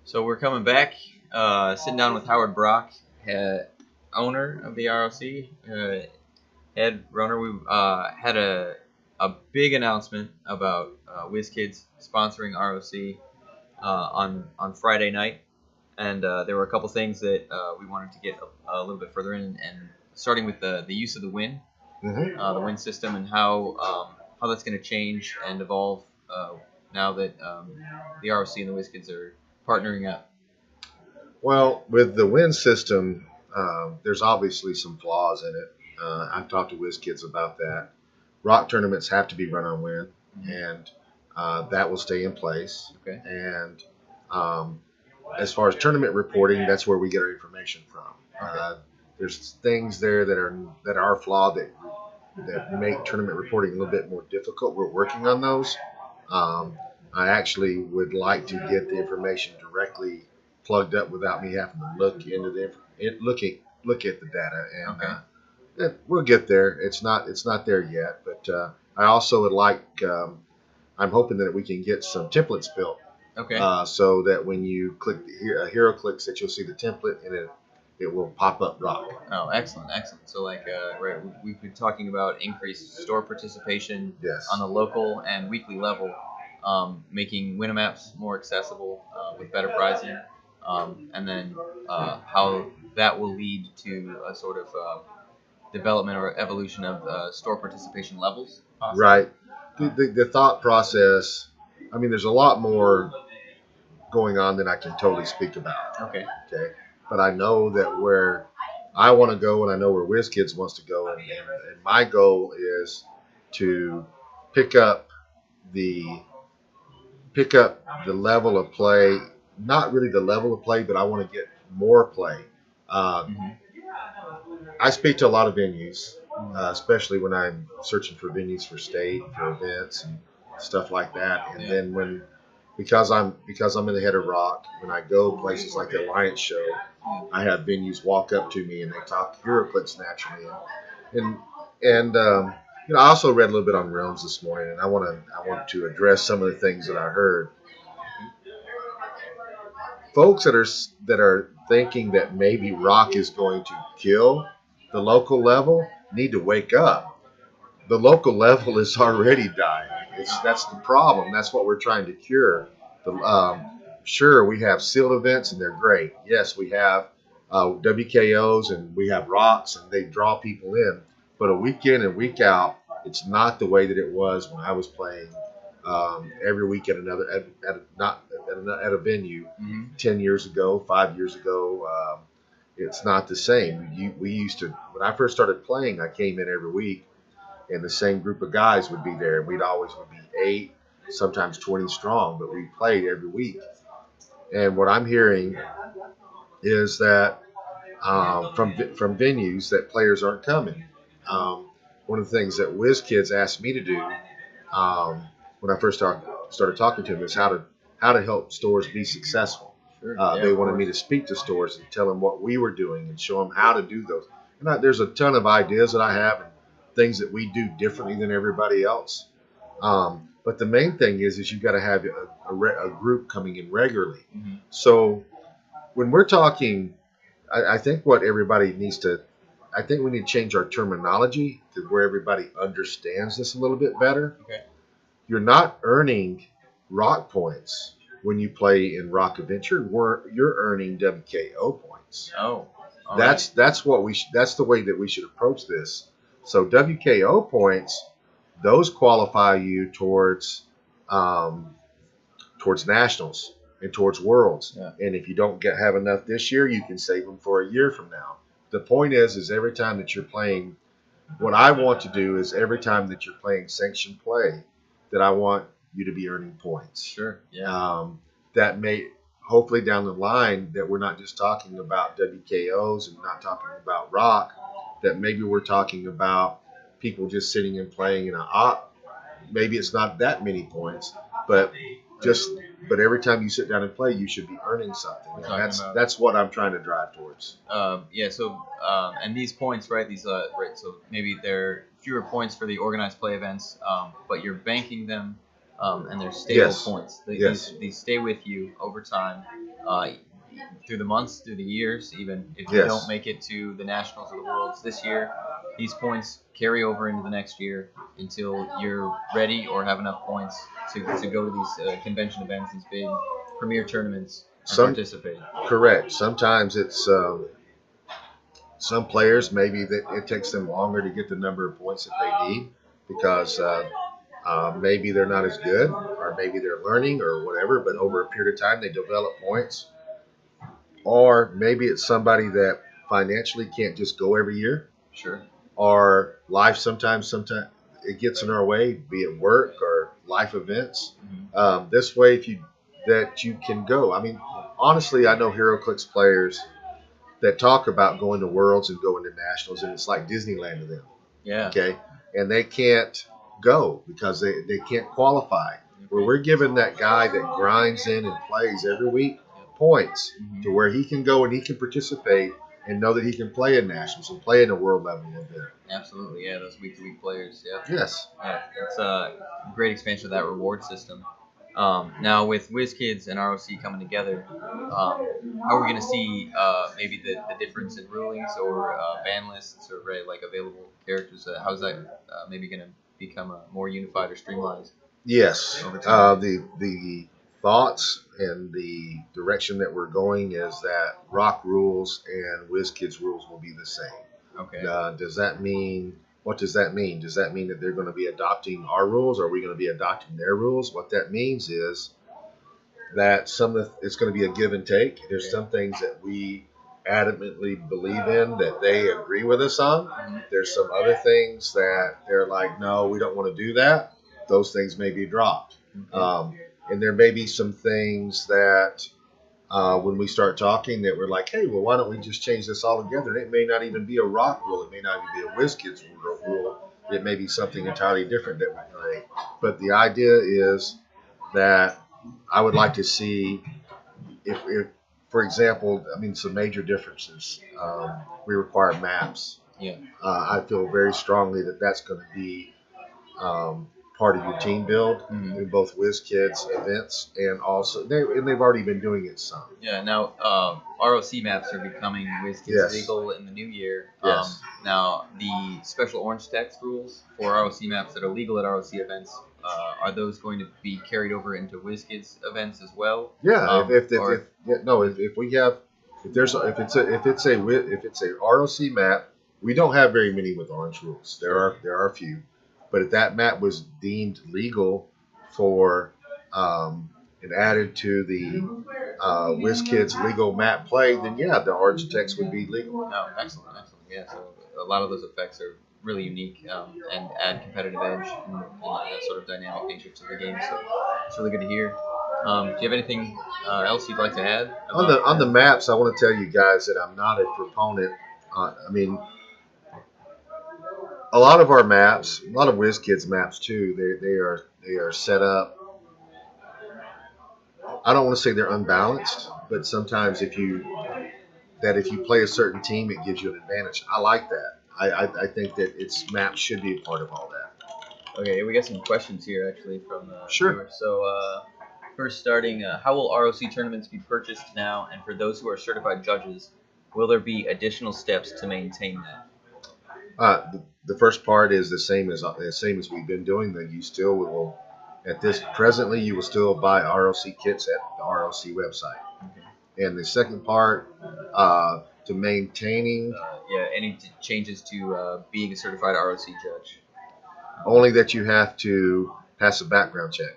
So we're coming back, sitting down with Howard Brock, owner of the ROC, head runner. We had a big announcement about WizKids sponsoring ROC on Friday night, and there were a couple things that we wanted to get a little bit further in, and starting with the use of the win, the win system, and how that's going to change and evolve now that the ROC and the WizKids are partnering up. Well, with the win system, there's obviously some flaws in it. I've talked to WizKids about that. ROC tournaments have to be run on win, and that will stay in place. Okay. And as far as tournament reporting, that's where we get our information from. Okay. There's things there that are flawed that make tournament reporting a little bit more difficult. We're working on those. I actually would like to get the information directly plugged up without me having to look into look at the data, and we'll get there. It's not there yet, but I also would like. I'm hoping that we can get some templates built. Okay. So that when you click hero clicks, that you'll see the template and it will pop up ROC. Oh, excellent. So right, we've been talking about increased store participation on the local and weekly level, making Winamaps more accessible with better pricing, and then how that will lead to a sort of development or evolution of store participation levels. Possibly. Right. The thought process. I mean, there's a lot more going on than I can totally speak about. Okay. But I know that where I want to go, and I know where WizKids wants to go, and my goal is to pick up the level of play. Not really the level of play, but I want to get more play. I speak to a lot of venues, especially when I'm searching for venues for state, for events and stuff like that. And then because I'm in the head of ROC, when I go places like the Alliance Show, I have venues walk up to me and they talk HeroClix naturally. And I also read a little bit on Realms this morning, and I want to address some of the things that I heard. Folks that are thinking that maybe ROC is going to kill the local level need to wake up. The local level is already dying. That's the problem. That's what we're trying to cure. Sure, we have sealed events and they're great. Yes, we have WKOs and we have ROCs and they draw people in. But a week in and week out, it's not the way that it was when I was playing every week at a venue 10 years ago, 5 years ago. It's not the same. We used to, when I first started playing, I came in every week and the same group of guys would be there. We'd always be 8, sometimes 20 strong, but we played every week. And what I'm hearing is that from venues that players aren't coming. One of the things that WizKids asked me to do when I first started talking to them is how to help stores be successful. Sure. They wanted me to speak to stores and tell them what we were doing and show them how to do those. And there's a ton of ideas that I have and things that we do differently than everybody else. But the main thing is you've got to have a group coming in regularly. So when we're talking, I think what everybody needs to, I think we need to change our terminology to where everybody understands this a little bit better. Okay. You're not earning ROC points when you play in ROC Adventure. You're earning WKO points. Oh. That's the way that we should approach this. So WKO points, those qualify you towards nationals and towards worlds. Yeah. And if you don't have enough this year, you can save them for a year from now. The point is every time that you're playing, what I want to do is every time that you're playing sanctioned play, that I want you to be earning points. Sure. Yeah. That may hopefully down the line that we're not just talking about WKOs and not talking about ROC, that maybe we're talking about people just sitting and playing in an op. Maybe it's not that many points, but every time you sit down and play, you should be earning something. And that's what I'm trying to drive towards. So and these points, right? So maybe there are fewer points for the organized play events, but you're banking them and they're stable Yes. points. Yes. These stay with you over time, through the months, through the years. Even if you Yes. don't make it to the Nationals or the Worlds this year, these points carry over into the next year until you're ready or have enough points to go to these convention events, these big premier tournaments, and participate. Correct. Sometimes it's some players maybe that it takes them longer to get the number of points that they need because maybe they're not as good or maybe they're learning or whatever. But over a period of time, they develop points. Or maybe it's somebody that financially can't just go every year. Sure. Or life sometimes it gets in our way, be it work or life events. Mm-hmm. This way, if you can go. I mean, honestly, I know HeroClix players that talk about going to Worlds and going to Nationals, and it's like Disneyland to them. Yeah. Okay, and they can't go because they can't qualify. Where we're giving that guy that grinds in and plays every week points to where he can go and he can participate and know that he can play in Nationals and play in a world level event. Absolutely, yeah, those week-to-week players. Yeah. Yes. Yeah, it's a great expansion of that reward system. Now with WizKids and ROC coming together, how are we going to see maybe the difference in rulings or ban lists or like available characters? How's that maybe going to become more unified or streamlined? Yes. Over time? The thoughts and the direction that we're going is that ROC rules and WizKids rules will be the same. Okay. Does that mean? What does that mean? Does that mean that they're going to be adopting our rules? Or are we going to be adopting their rules? What that means is that it's going to be a give and take. There's some things that we adamantly believe in that they agree with us on. Mm-hmm. There's some other things that they're like, no, we don't want to do that. Those things may be dropped. Mm-hmm. And there may be some things that when we start talking that we're like, hey, well, why don't we just change this all together? And it may not even be a ROC rule. It may not even be a WizKids rule. It may be something entirely different that we play. But the idea is that I would like to see if for example, I mean, some major differences. We require maps. Yeah. I feel very strongly that that's going to be part of your team build in both WizKids events and also they've already been doing it some. Yeah. Now ROC maps are becoming WizKids legal in the new year. Yes. Now the special orange text rules for ROC maps that are legal at ROC events, are those going to be carried over into WizKids events as well? Yeah. If it's a ROC map, we don't have very many with orange rules. There are a few. But if that map was deemed legal for and added to the WizKids legal map play, then yeah, the orange text would be legal. Oh, excellent. Yeah, so a lot of those effects are really unique and add competitive edge and that sort of dynamic nature to the game. So it's really good to hear. Do you have anything else you'd like to add? On the maps, I want to tell you guys that I'm not a proponent. I mean, a lot of our maps, a lot of WizKids maps too, they are set up. I don't want to say they're unbalanced, but sometimes if you play a certain team, it gives you an advantage. I like that. I think that its maps should be a part of all that. Okay, we got some questions here actually from Sure. viewers. So first starting, how will ROC tournaments be purchased now? And for those who are certified judges, will there be additional steps to maintain that? The first part is the same as we've been doing. That you still will, presently, you will still buy ROC kits at the ROC website. Okay. And the second part, to maintaining, any changes to being a certified ROC judge? Only that you have to pass a background check.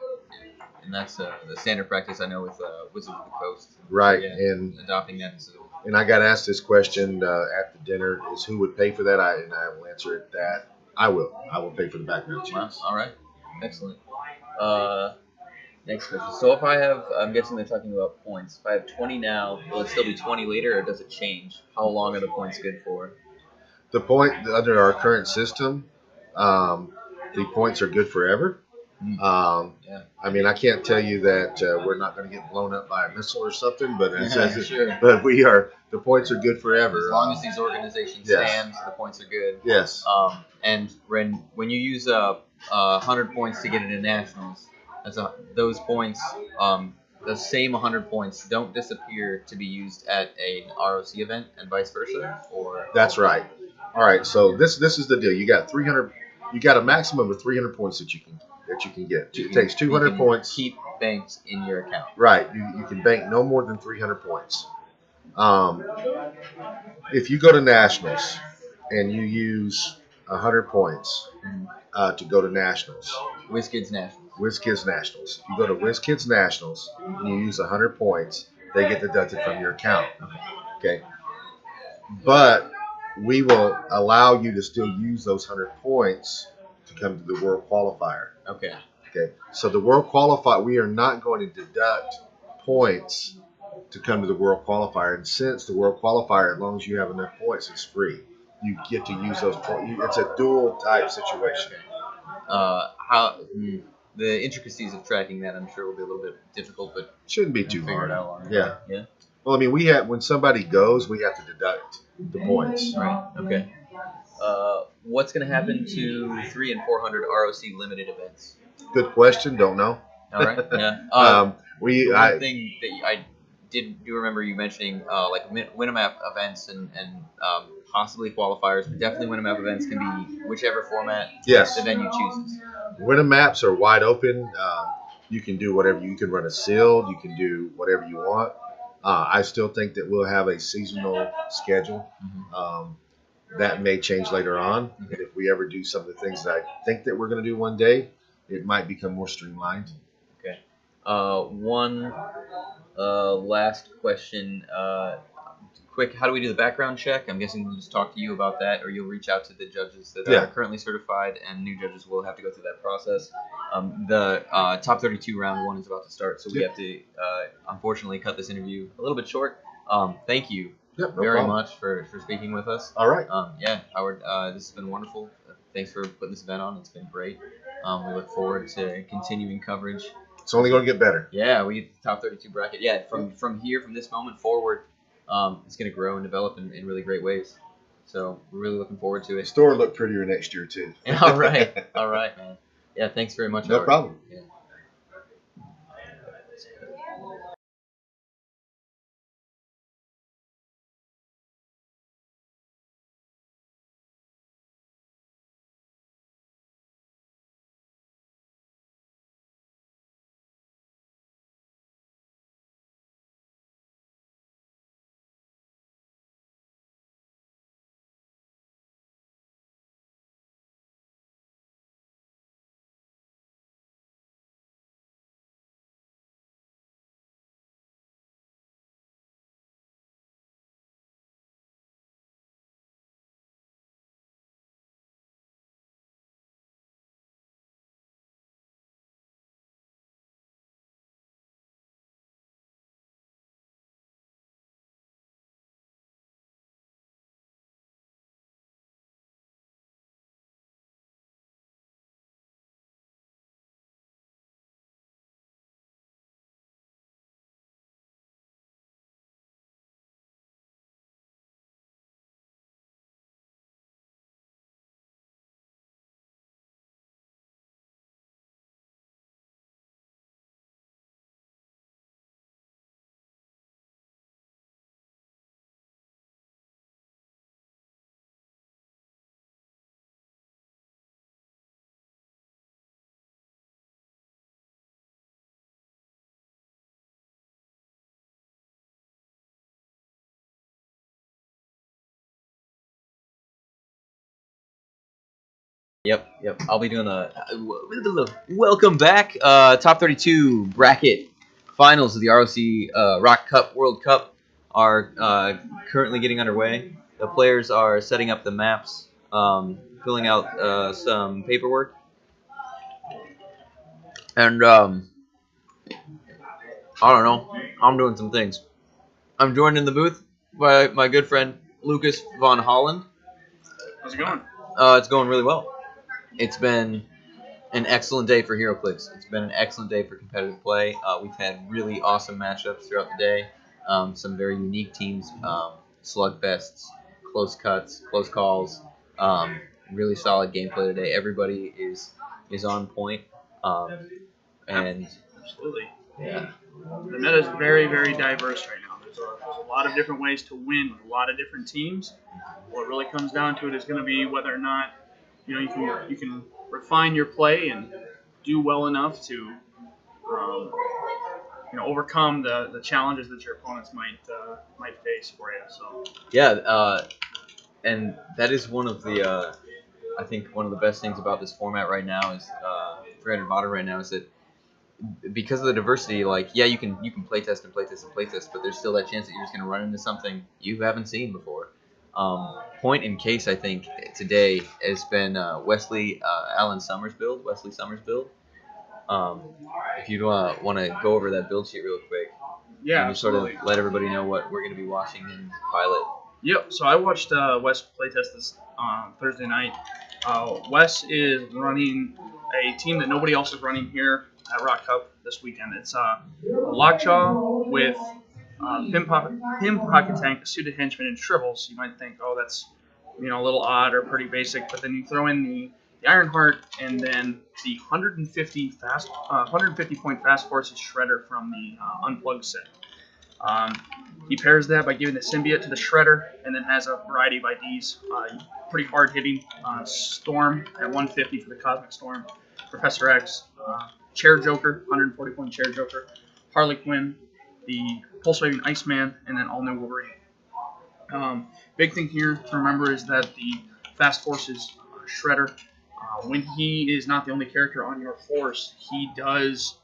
And that's the standard practice I know with Wizards of the Coast. Right, So, yeah, and adopting that. And I got asked this question at the dinner: is who would pay for that? I will answer it that I will. I will pay for the background check. Wow. All right, excellent. Next question. So if I have, I'm guessing they're talking about points. If I have 20 now, will it still be 20 later, or does it change? How long are the points good for? The point under our current system, the points are good forever. I mean, I can't tell you that we're not going to get blown up by a missile or something, but sure. But the points are good forever. As long as these organizations stand, the points are good. Yes. And when you use 100 points to get into nationals, those points, the same 100 points don't disappear to be used at an ROC event and vice versa, or That's right. All right. So this is the deal. You got 300. You got a maximum of 300 points that you can get. It takes 200 points. Keep banked in your account. Right. You can bank no more than 300 points. If you go to nationals and you use 100 points to go to nationals, WizKids Nationals. WizKids Nationals. If you go to WizKids Nationals and you use 100 points, they get deducted from your account. Okay. But we will allow you to still use those 100 points to come to the World Qualifier. Okay. Okay. So the World Qualifier, we are not going to deduct points to come to the World Qualifier. And since the World Qualifier, as long as you have enough points, it's free. You get to use those points. It's a dual type situation. The intricacies of tracking that, I'm sure, will be a little bit difficult, but shouldn't be too hard. Yeah. Well, I mean, when somebody goes, we have to deduct the points. Right. Okay. What's going to happen to 300 and 400 ROC limited events? Good question. Don't know. All right. Yeah. One thing that I do remember you mentioning, like Winamap events and possibly qualifiers, but definitely Winamap events can be whichever format the venue chooses. Winamaps are wide open. You can do whatever. You can run a sealed. You can do whatever you want. I still think that we'll have a seasonal schedule. That may change later on. And if we ever do some of the things that I think that we're going to do one day, it might become more streamlined. Okay. One last question. Quick, how do we do the background check? I'm guessing we'll just talk to you about that, or you'll reach out to the judges that are currently certified, and new judges will have to go through that process. The top 32 round one is about to start, so we have to unfortunately cut this interview a little bit short. Thank you very much for speaking with us. All right. Howard, this has been wonderful. Thanks for putting this event on. It's been great. We look forward to continuing coverage. It's only going to get better. Yeah, we get the top 32 bracket. Yeah, from here, from this moment forward, it's going to grow and develop in really great ways. So we're really looking forward to it. The store will look prettier next year, too. All right, man. Yeah, thanks very much, No problem. Yeah. Yep. I'll be doing welcome back. Top 32 bracket finals of the ROC Cup World Cup are currently getting underway. The players are setting up the maps, filling out some paperwork, and I don't know. I'm doing some things. I'm joined in the booth by my good friend Lucas Von Holland. How's it going? It's going really well. It's been an excellent day for HeroClix. It's been an excellent day for competitive play. We've had really awesome matchups throughout the day. Some very unique teams, slugfests, close cuts, close calls. Really solid gameplay today. Everybody is on point. And Absolutely. yeah, The meta is very, very diverse right now. There's a lot of different ways to win with a lot of different teams. What really comes down to it is going to be whether or not you can refine your play and do well enough to um, overcome the challenges that your opponents might face for you. So yeah, and that is one of the I think one of the best things about this format right now is 300 modern right now is that because of the diversity, like yeah, you can play test and play test and play test, but there's still that chance that you're just going to run into something you haven't seen before. Point in case, I think today has been Wesley Summers build. Um, if you want to go over that build sheet real quick, yeah, and just sort of absolutely. let everybody know what we're going to be watching in pilot. Yep. So I watched Wes playtest this Thursday night. Wes is running a team that nobody else is running here at ROC Cup this weekend. It's a Lockjaw with Pim Pocket Tank, Suited Henchman, and Shrivels. You might think, oh, that's a little odd or pretty basic, but then you throw in the Ironheart and then the 150 point Fast Forces Shredder from the Unplugged set. He pairs that by giving the symbiote to the Shredder, and then has a variety of IDs. Pretty hard hitting. Storm at 150 for the Cosmic Storm. Professor X, Chair Joker, 140 point Chair Joker. Harley Quinn, the Pulse Waving Iceman, and then all new Wolverine. Big thing here to remember is that the Fast Forces Shredder, when he is not the only character on your force, he does,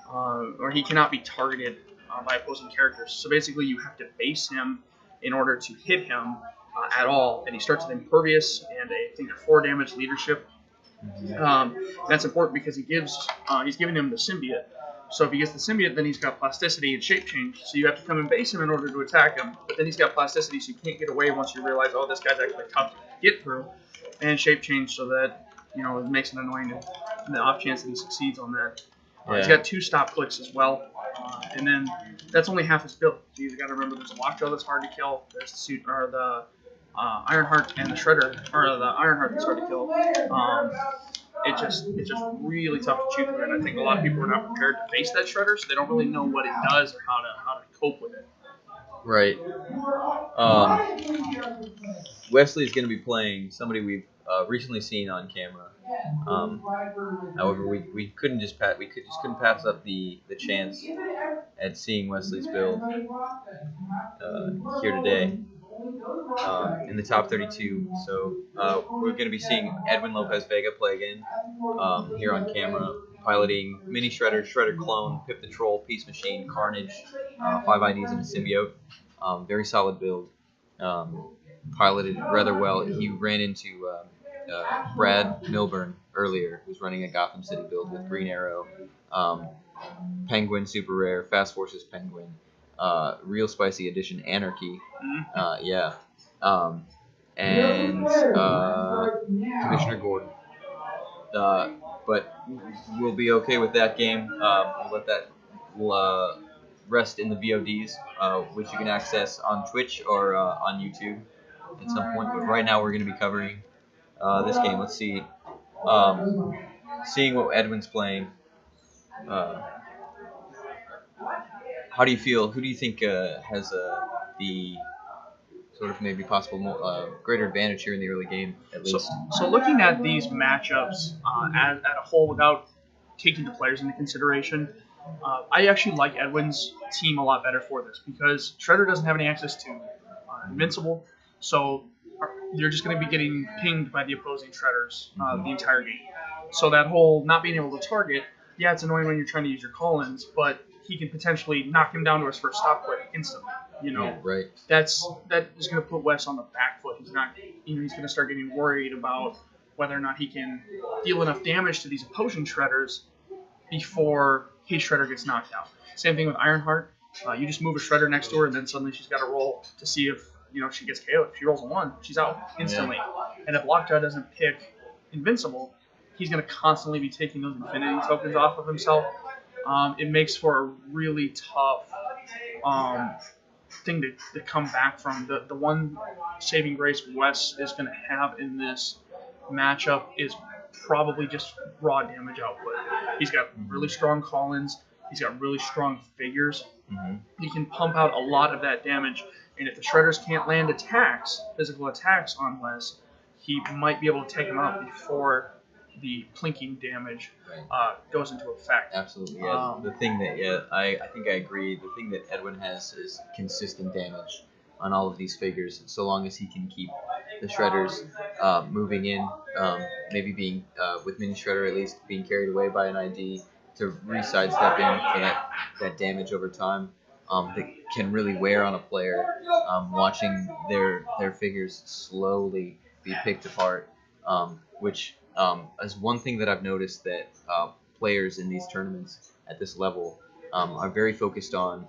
or he cannot be targeted by opposing characters. So basically, you have to base him in order to hit him at all. And he starts with Impervious and I think a 4 damage leadership. That's important because he's giving him the symbiote. So if he gets the symbiote, then he's got plasticity and shape change. So you have to come and base him in order to attack him. But then he's got plasticity, so you can't get away once you realize, oh, this guy's actually tough to get through. And shape change, so that it makes it annoying in the off chance that he succeeds on that. He's got 2 stop clicks as well. And then that's only half his build. So you got to remember there's a Lockjaw that's hard to kill. There's the suit or the Ironheart and the Shredder, or the Ironheart that's hard to kill. It's just really tough to chew through, and I think a lot of people are not prepared to face that Shredder, so they don't really know what it does or how to cope with it. Right. Wesley's going to be playing somebody we've recently seen on camera. However, we couldn't couldn't pass up the chance at seeing Wesley's build here today in the top 32. So we're going to be seeing Edwin Lopez Vega play again here on camera, piloting Mini Shredder, Shredder Clone, Pip the Troll, Peace Machine, Carnage, 5 IDs and a symbiote. Very solid build. Piloted rather well. He ran into Brad Milburn earlier, who's running a Gotham City build with Green Arrow, Penguin Super Rare, Fast Forces Penguin, Real Spicy Edition Anarchy, and Commissioner Gordon. But we'll be okay with that game. We'll let that rest in the VODs, which you can access on Twitch or on YouTube at some point. But right now we're going to be covering this game. Let's see. Seeing what Edwin's playing. How do you feel? Who do you think has the sort of maybe possible greater advantage here in the early game, at least? So looking at these matchups at a whole without taking the players into consideration, I actually like Edwin's team a lot better for this because Shredder doesn't have any access to Invincible, so you're just going to be getting pinged by the opposing Shredders the entire game. So that whole not being able to target, yeah, it's annoying when you're trying to use your call-ins, but he can potentially knock him down to his first stop click instantly. Right. That is going to put Wes on the back foot. He's not, he's going to start getting worried about whether or not he can deal enough damage to these opposing Shredders before his Shredder gets knocked out. Same thing with Ironheart. You just move a Shredder next to her, and then suddenly she's got to roll to see if she gets KO'd. If she rolls a 1, she's out instantly. Yeah. And if Lockjaw doesn't pick Invincible, he's going to constantly be taking those Infinity tokens off of himself. It makes for a really tough thing to come back from. The one saving grace Wes is going to have in this matchup is probably just raw damage output. He's got really strong call-ins. He's got really strong figures. Mm-hmm. He can pump out a lot of that damage. And if the Shredders can't land attacks, physical attacks on Wes, he might be able to take him out before the plinking damage goes into effect. Absolutely, yeah. The thing that, I think I agree. The thing that Edwin has is consistent damage on all of these figures. So long as he can keep the Shredders moving in, maybe being, with Mini Shredder at least, being carried away by an ID to re-sidestep in for that damage over time, that can really wear on a player. Watching their figures slowly be picked apart, which is one thing that I've noticed that players in these tournaments at this level are very focused on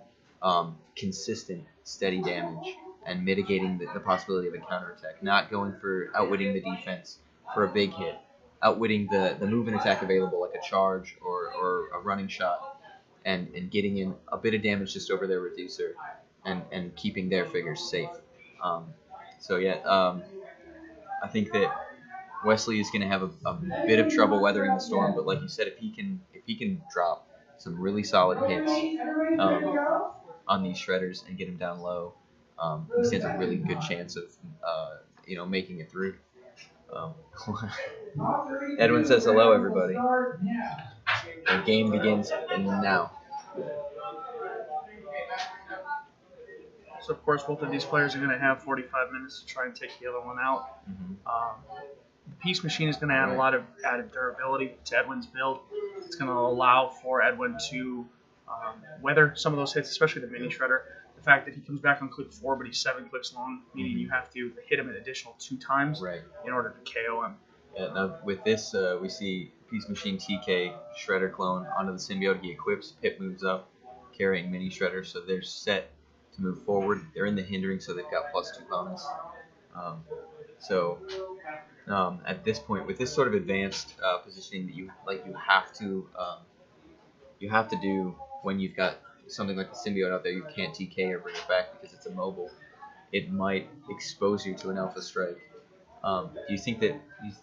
consistent, steady damage and mitigating the possibility of a counterattack, not going for outwitting the defense for a big hit, outwitting the move and attack available like a charge or a running shot, and getting in a bit of damage just over their reducer and keeping their figures safe. I think that Wesley is going to have a bit of trouble weathering the storm, but like you said, if he can drop some really solid hits on these Shredders and get them down low, he stands a really good chance of making it through. Edwin says hello, everybody. The game begins now. So, of course, both of these players are going to have 45 minutes to try and take the other one out. Mm-hmm. The Peace Machine is going to add a lot of added durability to Edwin's build. It's going to allow for Edwin to weather some of those hits, especially the Mini Shredder. The fact that he comes back on click 4, but he's 7 clicks long, meaning you have to hit him an additional 2 times in order to KO him. Yeah, now with this, we see Peace Machine TK Shredder clone onto the symbiote. He equips, Pip moves up, carrying Mini Shredder, so they're set to move forward. They're in the hindering, so they've got +2 bonus. At this point, with this sort of advanced positioning that you have to do when you've got something like the symbiote out there, you can't TK or bring it back because it's immobile. It might expose you to an alpha strike. Do you think that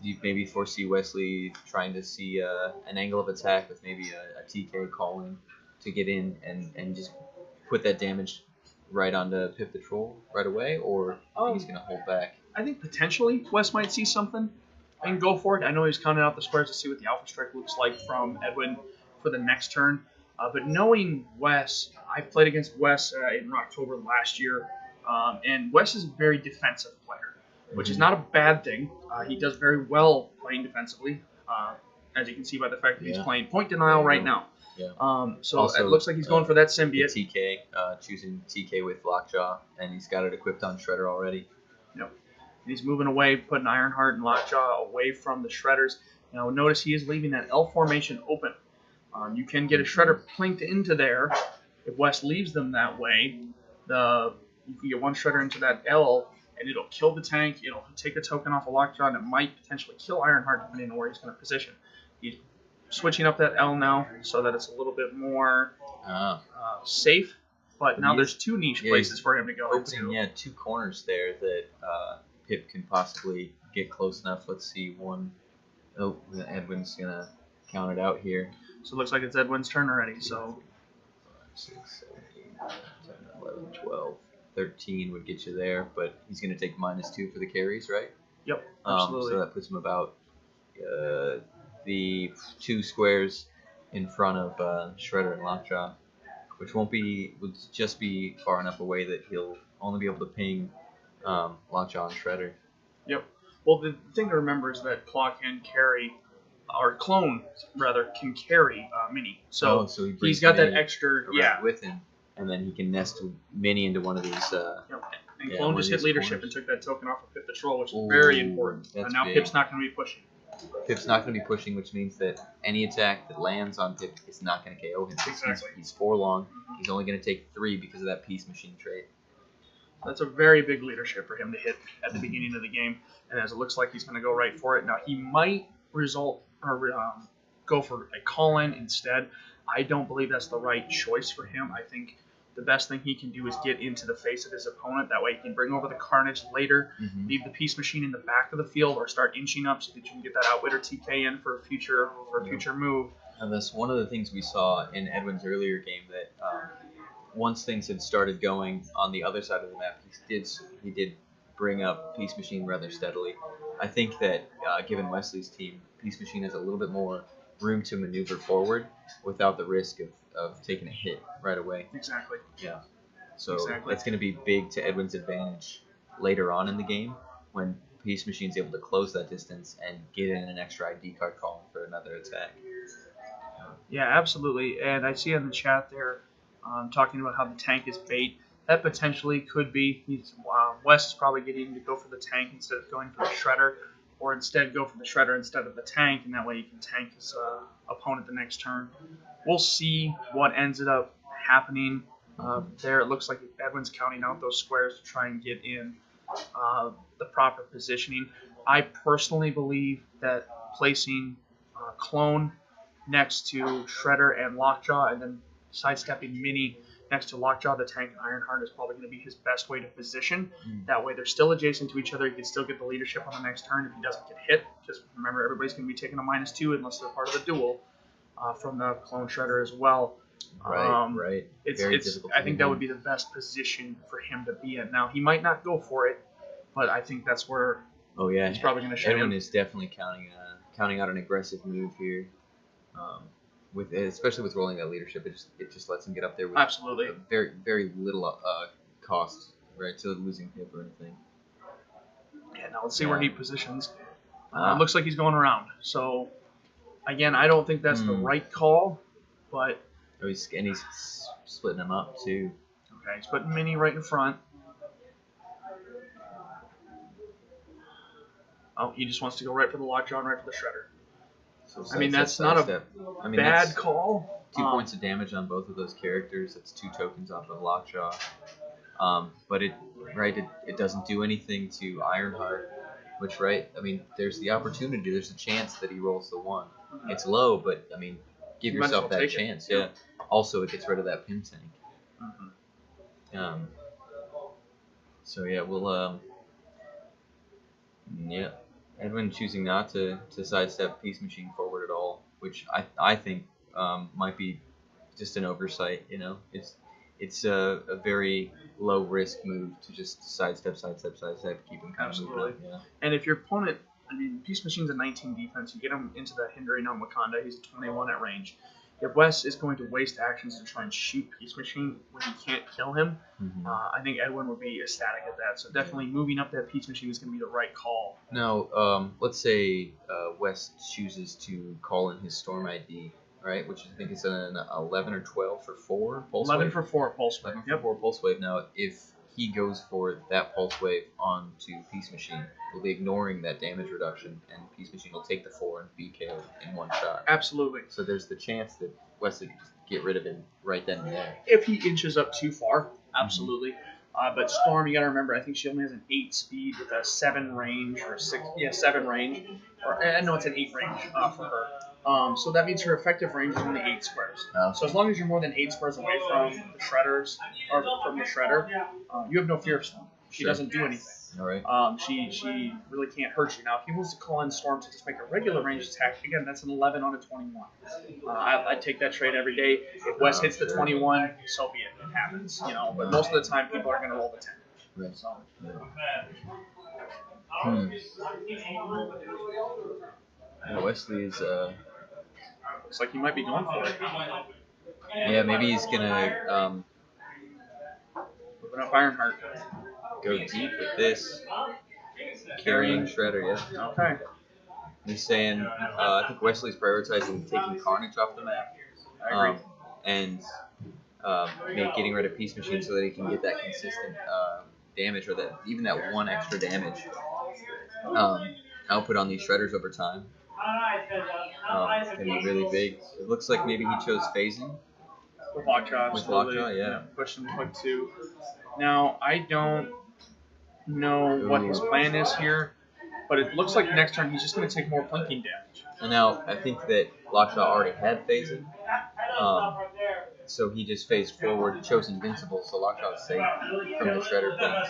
you maybe foresee Wesley trying to see an angle of attack with maybe a TK calling to get in and just put that damage right onto Pip the Troll right away, or do you think he's going to hold back? I think potentially Wes might see something and go for it. I know he's counting out the squares to see what the alpha strike looks like from Edwin for the next turn. But knowing Wes, I played against Wes in October last year, and Wes is a very defensive player, which is not a bad thing. He does very well playing defensively, as you can see by the fact that he's playing point denial right now. Yeah. So Also, it looks like he's going for that symbiote. TK, choosing TK with Lockjaw, and he's got it equipped on Shredder already. Yep. And he's moving away, putting Ironheart and Lockjaw away from the Shredders. Now notice he is leaving that L formation open. You can get a Shredder plinked into there. If Wes leaves them that way, you can get one Shredder into that L, and it'll kill the tank. It'll take a token off of Lockjaw, and it might potentially kill Ironheart depending on where he's going to position. He's switching up that L now so that it's a little bit more safe. But now there's 2 niche places for him to go into. Yeah, 2 corners there that Pip can possibly get close enough. Let's see, one. Oh, Edwin's going to count it out here. So it looks like it's Edwin's turn already. So 5, 6, 7, 8, 9, 10, 11, 12, 13 would get you there, but he's going to take -2 for the carries, right? Yep, absolutely. So that puts him about the 2 squares in front of Shredder and Lockjaw, which would just be far enough away that he'll only be able to ping Lockjaw and Shredder. Yep. Well, the thing to remember is that Claw can carry, or Clone rather, can carry Mini. So, he's got that extra with him, and then he can nest Mini into one of these. And Clone just hit leadership and took that token off of Pip the Troll, which is very important. And now big. Pip's not going to be pushing. Pip's not going to be pushing, which means that any attack that lands on Pip is not going to KO him. Exactly. He's 4 long. He's only going to take 3 because of that Peace Machine trait. That's a very big leadership for him to hit at the beginning of the game. And as it looks like he's going to go right for it. Now, he might go for a call-in instead. I don't believe that's the right choice for him. I think the best thing he can do is get into the face of his opponent. That way he can bring over the Carnage later, leave the Peace Machine in the back of the field, or start inching up so that you can get that Outwit or TK in for a future move. And that's one of the things we saw in Edwin's earlier game, that once things had started going on the other side of the map, he did bring up Peace Machine rather steadily. I think that given Wesley's team, Peace Machine has a little bit more room to maneuver forward without the risk of taking a hit right away. Exactly. Yeah. So that's going to be big to Edwin's advantage later on in the game when Peace Machine's able to close that distance and get in an extra ID card call for another attack. Yeah, absolutely. And I see in the chat there talking about how the tank is bait. That potentially could be. Wes is probably getting to go for the tank instead of going for the Shredder, or instead go for the Shredder instead of the tank, and that way you can tank his opponent the next turn. We'll see what ends up happening there. It looks like Edwin's counting out those squares to try and get in the proper positioning. I personally believe that placing Clone next to Shredder and Lockjaw, and then sidestepping Mini next to Lockjaw, the tank, and Ironheart is probably going to be his best way to position. That way they're still adjacent to each other. He can still get the leadership on the next turn if he doesn't get hit. Just remember, everybody's going to be taking a -2 unless they're part of the duel from the Clone Shredder as well. Right. I think that would be the best position for him to be in. Now, he might not go for it, but I think that's where he's probably going to shoot Edwin him. is definitely counting out an aggressive move here. Especially with rolling that leadership, it just lets him get up there with Absolutely. very, very little cost, right, to losing hip or anything. Yeah, now let's see where he positions. Looks like he's going around. So, again, I don't think that's the right call, but... He's splitting them up, too. Okay, he's putting Mini right in front. Oh, he just wants to go right for the Lockjaw and right for the Shredder. So I mean, that's not a bad call. 2 points of damage on both of those characters. That's 2 tokens off of Lockjaw. But it doesn't do anything to Ironheart, which, I mean, there's the opportunity, there's a chance that he rolls the 1. It's low, but, I mean, give yourself that chance. Yeah. Also, it gets rid of that Pim tank. So, yeah, we'll, Edwin choosing not to sidestep Peace Machine forward at all, which I think might be just an oversight. You know, it's a very low risk move to just sidestep, keep him kind of moving up. Yeah. And if your opponent, I mean, Peace Machine's a 19 defense, you get him into the hindering on Wakanda, he's a 21 at range. If Wes is going to waste actions to try and shoot Peace Machine when he can't kill him, I think Edwin would be ecstatic at that. So definitely moving up that Peace Machine is going to be the right call. Now, let's say Wes chooses to call in his Storm ID, right? Which I think is an 11 or 12 for 4 pulse 11 wave. for 4 pulse wave. 11 for 4 pulse wave. Now, if he goes for that pulse wave onto Peace Machine, he'll be ignoring that damage reduction, and Peace Machine will take the 4 and be KO'd in one shot. Absolutely. So there's the chance that Wesley could just get rid of him right then and there. If he inches up too far, absolutely. But Storm, you got to remember, I think she only has an 8 speed with a 7 range or 6. Yeah, 7 range. Or no, it's an 8 range for her. So that means her effective range is only 8 squares. So as long as you're more than 8 squares away from the Shredders, or from the Shredder, you have no fear of Storm. She doesn't do anything. All right. She really can't hurt you. Now, if he wants to call in Storm to just make a regular ranged attack, again, that's an 11 on a 21. I'd take that trade every day. If Wes hits the 21, so be it. It happens, you know. But most of the time, people are going to roll the 10. Right. So. Yeah, Wesley's. Looks like he might be going for it. Yeah, maybe he's gonna Moving up Ironheart. go deep with this, carrying Shredder. Yeah. Okay. He's saying, I think Wesley's prioritizing taking Carnage off the map, I agree. and maybe getting rid of Peace Machine so that he can get that consistent damage, or that even that 1 extra damage output on these Shredders over time. Can be really big. It looks like maybe he chose phasing. With Lockjaw, With Lockjaw, yeah. Push him quick 2. Now, I don't know what his plan is here, but it looks like next turn he's just going to take more plinking damage. And now I think that Lockjaw already had phasing. So he just phased forward, chose Invincible, so Lockjaw is safe from the Shredder things.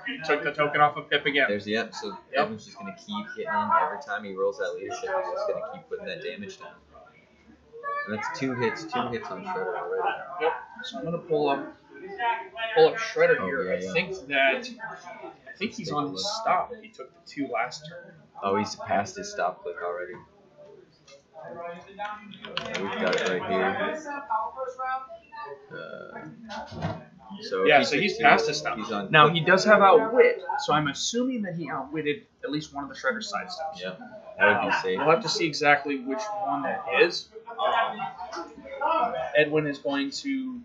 He took the token off of Pip again. There's the up, so Edwin's just going to keep getting in every time he rolls that leadership. He's just going to keep putting that damage down. And that's two hits on Shredder already. Yep. So I'm going to pull up Shredder here. Yeah. I think he's on his stop. He took the 2 last turn. Oh, he's passed his stop click already. Yeah, we've got it right here. So he's past his stop. Now he does have Outwit, so I'm assuming that he outwitted at least one of the Shredder's side steps. Yeah, that would be safe. We'll have to see exactly which one that is. Edwin is going to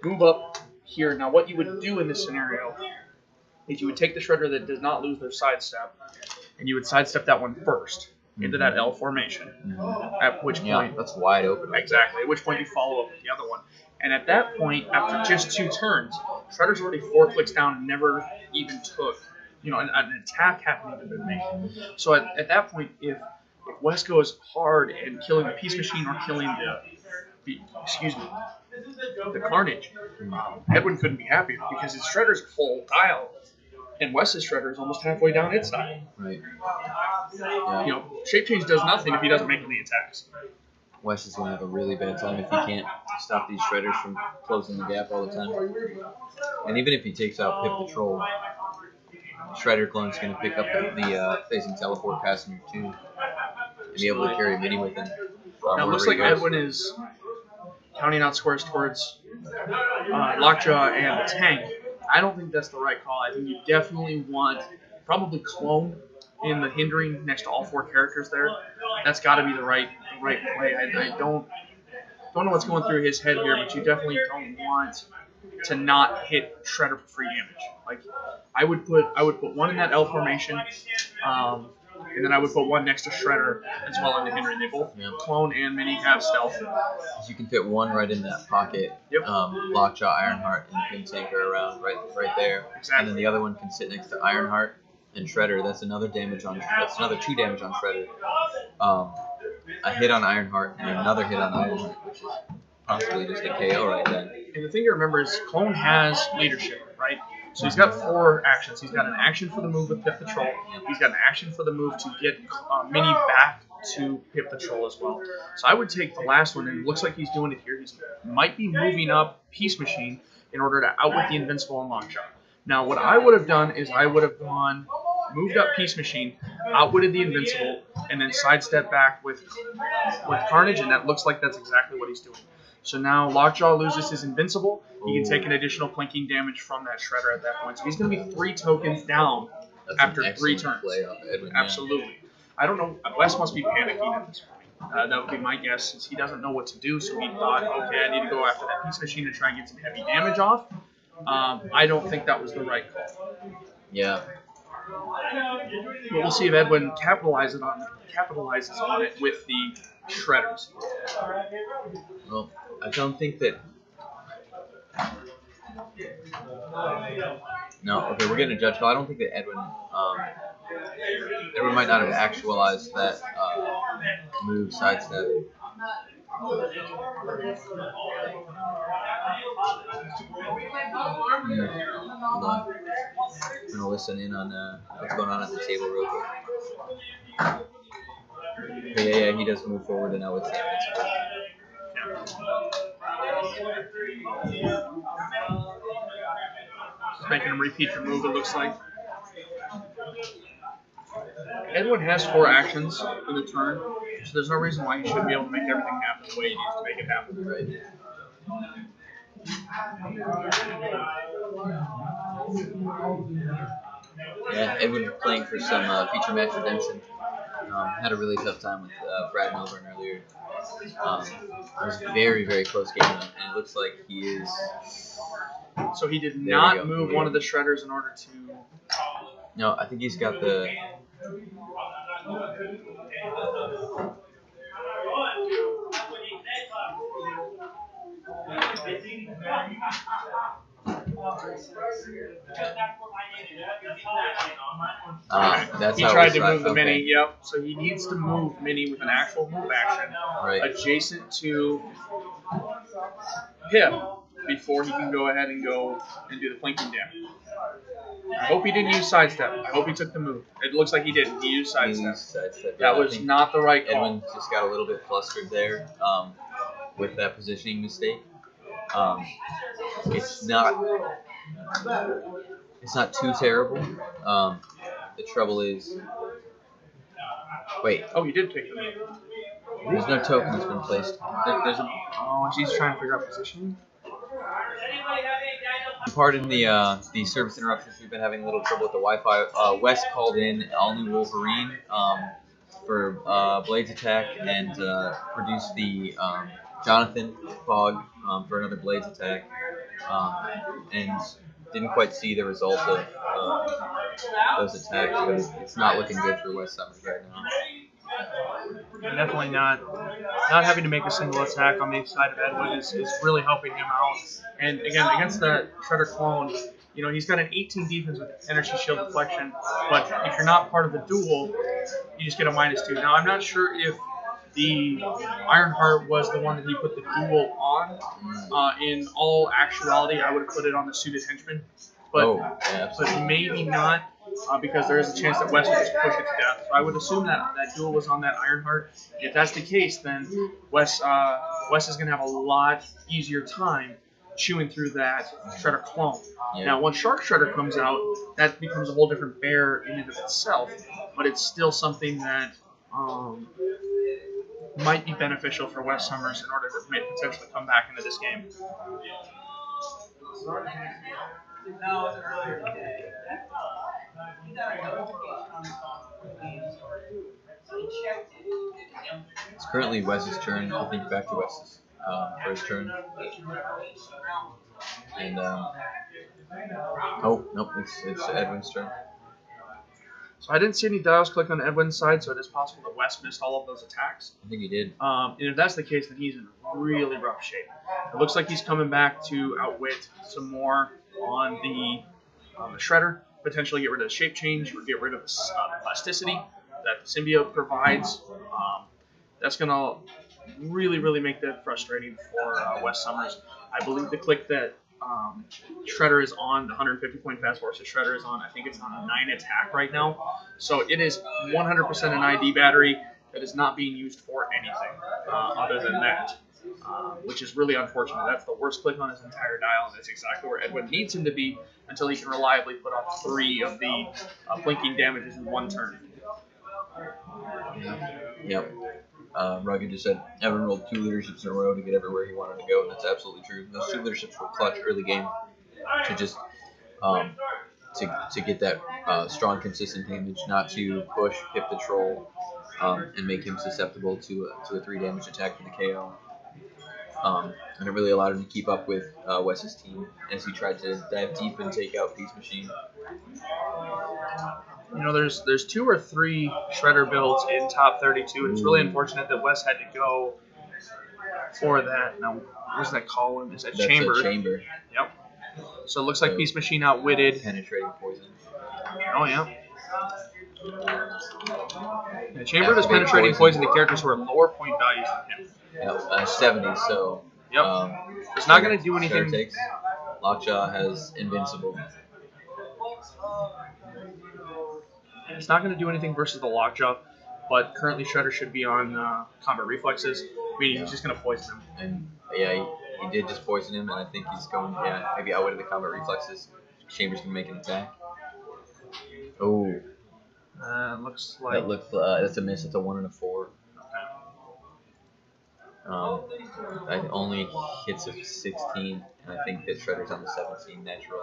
move up here. Now, what you would do in this scenario is you would take the Shredder that does not lose their sidestep, and you would sidestep that one first into that L formation. At which point, that's wide open. Exactly. At which point you follow up with the other one. And at that point, after just 2 turns, Shredder's already 4 clicks down and never even took, an attack hadn't even been made. So at that point, if Wes goes hard and killing the Peace Machine or killing the Carnage, Edwin couldn't be happier because his Shredder's full dial, and Wes's Shredder is almost halfway down its dial. Right. Yeah. Shape Change does nothing if he doesn't make any attacks. Wes is going to have a really bad time if he can't stop these Shredders from closing the gap all the time. And even if he takes out Pip the Troll, Shredder Clone's going to pick up the Phasing Teleport Passenger too and be able to carry Mini with him. Now it looks like Edwin is counting out squares towards Lockjaw and Tank. I don't think that's the right call. I think you definitely want probably Clone in the hindering next to all 4 characters there. That's got to be the right play. I don't know what's going through his head here, but you definitely don't want to not hit Shredder for free damage. Like I would put one in that L formation, and then I would put one next to Shredder as well in the hindering. They both Clone and Mini have stealth. You can fit one right in that pocket. Yep. Lockjaw, Ironheart, and Pin Tanker around right there. Exactly. And then the other one can sit next to Ironheart and Shredder. That's another 2 damage on Shredder. A hit on Ironheart and another hit on Ironheart, which is possibly just a KO right then. And the thing to remember is Clone has leadership, right? So he's got 4 actions. He's got an action for the move with Pip the Troll. He's got an action for the move to get Mini back to Pip the Troll as well. So I would take the last one, and it looks like he's doing it here. He might be moving up Peace Machine in order to outwit the Invincible and Lockjaw. Now, what I would have done is I would have moved up Peace Machine, outwitted the Invincible, and then sidestep back with Carnage, and that looks like that's exactly what he's doing. So now Lockjaw loses his Invincible. He can take an additional plinking damage from that Shredder at that point. So he's going to be 3 tokens down after 3 turns. Play off Edwin, Absolutely. I don't know. Wes must be panicking at this point. That would be my guess, since he doesn't know what to do. So he thought, okay, I need to go after that Peace Machine to try and get some heavy damage off. I don't think that was the right call. Yeah. But we'll see if Edwin capitalizes on it with the Shredders. Well, I don't think that. No, okay, we're getting a judge call. I don't think that Edwin might not have actualized that move sidestep. Hold on. I'm gonna listen in on what's going on at the table real quick. Yeah, he does move forward, and now it's Just making him repeat the move, it looks like. Edwin has 4 actions in the turn, so there's no reason why he shouldn't be able to make everything happen the way he needs to make it happen. right. Yeah, Edwin playing for some feature match redemption. Had a really tough time with Brad Melbourne earlier. It was a very, very close game, and it looks like he is. So he did not move one of the Shredders in order to. No, I think he's got the. That's he how tried to move the okay. Mini, yep. So he needs to move Mini with an actual move action right. adjacent to hip before he can go ahead and go and do the flanking damage. I hope he didn't use sidestep. I hope he took the move. It looks like he didn't. He used sidestep. Yeah, That was not the right call. Edwin just got a little bit flustered there with that positioning mistake. It's not too terrible. The trouble is, wait. Oh, he did take the move. There's no token that's been placed. Oh, she's trying to figure out positioning. Pardon the service interruptions. We've been having a little trouble with the Wi-Fi. Wes called in all new Wolverine for Blades attack and produced the Jonathan Fog for another Blades attack, and didn't quite see the result of those attacks, but it's not looking good for Wes Summers right now. Definitely not having to make a single attack on the side of Edwin is really helping him out. And again, against the Shredder clone, he's got an 18 defense with energy shield deflection, but if you're not part of the duel, you just get a -2. Now, I'm not sure if the Ironheart was the one that he put the duel on. In all actuality, I would have put it on the suited henchman, but maybe not. Because there is a chance that Wes will just push it to death. So I would assume that duel was on that Ironheart. If that's the case, then Wes is going to have a lot easier time chewing through that Shredder clone. Yeah. Now, once Shark Shredder comes out, that becomes a whole different bear in and of itself, but it's still something that might be beneficial for Wes Summers in order to potentially come back into this game. It's currently Wes's turn. I think back to Wes's for his turn. And oh nope, it's Edwin's turn. So I didn't see any dials click on Edwin's side, so it is possible that Wes missed all of those attacks. I think he did. And if that's the case, then he's in really rough shape. It looks like he's coming back to outwit some more on the Shredder. Potentially get rid of the shape change or get rid of the plasticity that the symbiote provides. That's going to really, really make that frustrating for Wes Summers. I believe the click that Shredder is on, the 150-point fast force that Shredder is on, I think it's on a 9 attack right now. So it is 100% an ID battery that is not being used for anything other than that. Which is really unfortunate. That's the worst click on his entire dial, and that's exactly where Edwin needs him to be until he can reliably put off 3 of the blinking damages in one turn. Yep. Rugged just said Edwin rolled 2 leaderships in a row to get everywhere he wanted to go, and that's absolutely true. Those 2 leaderships were clutch early game to just to get that strong, consistent damage, not to push, hit the troll, and make him susceptible to a 3 damage attack for the KO. And it really allowed him to keep up with Wes's team as he tried to dive deep and take out Peace Machine. There's 2 or 3 Shredder builds in top 32, and it's really unfortunate that Wes had to go for that. Now, where's that column? Is that Chamber? Chamber. Yep. So it looks like Peace Machine outwitted. Penetrating poison. Oh, yeah. Chamber does penetrating poison to characters who are lower point values than him. Yep, 70, so... Yep. It's not going to do anything. Takes. Lockjaw has Invincible. It's not going to do anything versus the Lockjaw, but currently Shredder should be on combat reflexes, meaning he's just going to poison him. And yeah, he did just poison him, and I think he's going, maybe outwitted the combat reflexes. Chamber's going to make an attack. Oh. Looks like... That's a miss. It's a 1 and a 4. That only hits of 16, and I think that Shredder's on the 17 natural.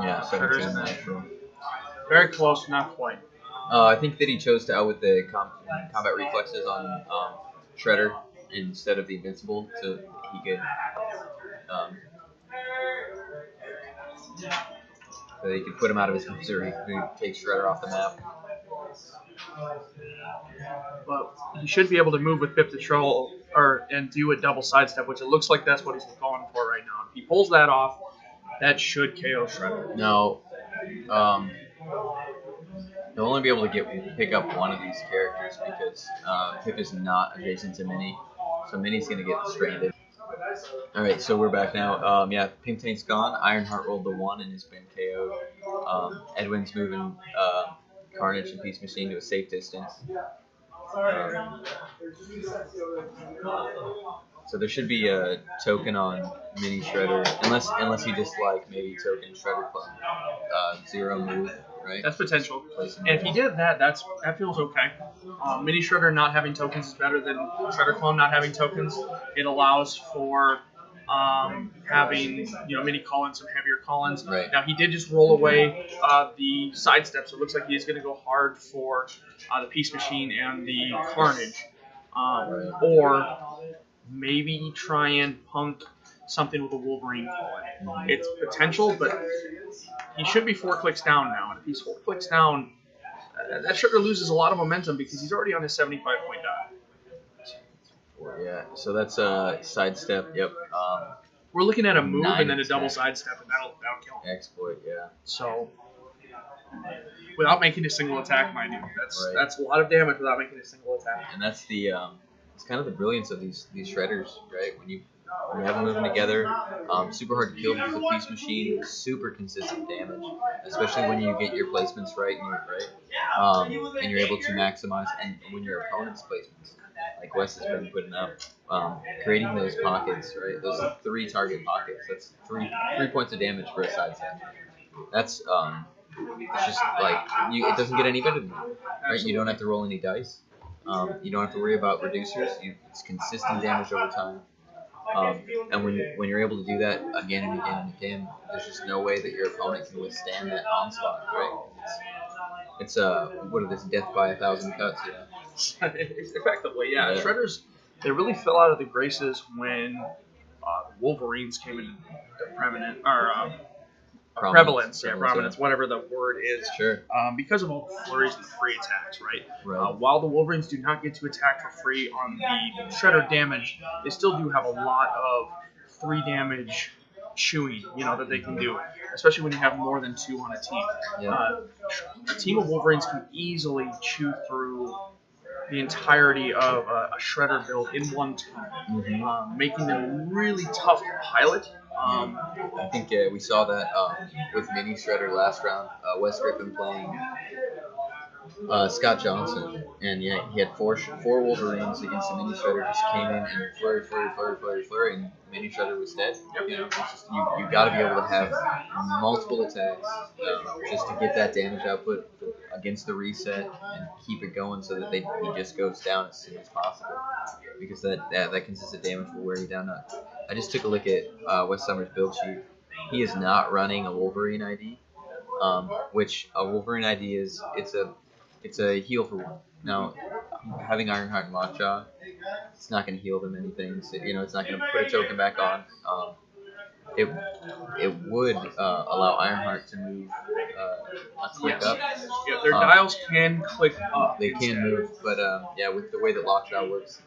Yeah, 17 natural. Very close, not quite. I think that he chose to outwit the combat reflexes on Shredder instead of the Invincible, so he could so he could put him out of his misery. He could take Shredder off the map. But he should be able to move with Pip the Troll and do a double sidestep, which it looks like that's what he's going for right now. If he pulls that off, that should KO Shredder. No. You'll only be able to pick up one of these characters because Pip is not adjacent to Minnie, so Minnie's gonna get stranded. All right, so we're back now. Yeah, Pink Tank's gone. Ironheart rolled the 1 and has been KO'd. Edwin's moving Carnage and Peace Machine to a safe distance. So there should be a token on Mini Shredder, unless you just like maybe token Shredder Club 0 move, right? That's potential. And if he did that, that feels okay. Mini Shredder not having tokens is better than Shredder Clone not having tokens. It allows for having mini call-ins, some heavier call-ins. Right. Now he did just roll away the sidestep, so it looks like he's going to go hard for the Peace Machine and the Carnage, or maybe try and punk something with a Wolverine call-in. It's potential, but he should be 4 clicks down now, and if he's 4 clicks down, that Shredder loses a lot of momentum because he's already on his 75-point die. Yeah, so that's a sidestep. Yep. We're looking at a move and then a 9 double attack. sidestep, and that'll kill him. Exploit, yeah. So, without making a single attack, mind you, Right. that's a lot of damage without making a single attack. And that's the it's kind of the brilliance of these shredders, right? When you have them moving together, super hard to kill because the Peace Machine, super consistent damage, especially when you get your placements right and you're able to maximize and when your opponent's placements, like Wes has been putting up, creating those pockets, right? Those 3 target pockets. That's three points of damage for a sidestep. That's it's just like it doesn't get any better than that, right? You don't have to roll any dice. You don't have to worry about reducers. It's consistent damage over time. And when you're able to do that again and again and again, there's just no way that your opponent can withstand that onslaught, right? It's what is this, death by 1,000 cuts, you know? Effectively, yeah. Shredders, they really fell out of the graces when Wolverines came into prevalence, prominence, whatever the word is. Sure. Because of all the flurries and the free attacks, right? Right. While the Wolverines do not get to attack for free on the Shredder damage, they still do have a lot of 3 damage chewing, that they can do, especially when you have more than 2 on a team. Yeah. A team of Wolverines can easily chew through the entirety of a Shredder build in one turn, making them really tough to pilot. I think we saw that with Mini Shredder last round. Wes Griffin playing Scott Johnson, and yeah, he had four Wolverines against the Mini Shredder. Just came in and flurry, and Mini Shredder was dead. It's just, you got to be able to have multiple attacks just to get that damage output against the reset and keep it going so that he just goes down as soon as possible, because that consistent damage will wear you down. I just took a look at Wes Summers' build sheet. He is not running a Wolverine ID, which a Wolverine ID is it's a heal for 1. Now, having Ironheart and Lockjaw, it's not going to heal them anything. So, it's not going to put a token back on. It would allow Ironheart to move a click up. Yeah, their dials can click up. They can move, but with the way that Lockjaw works,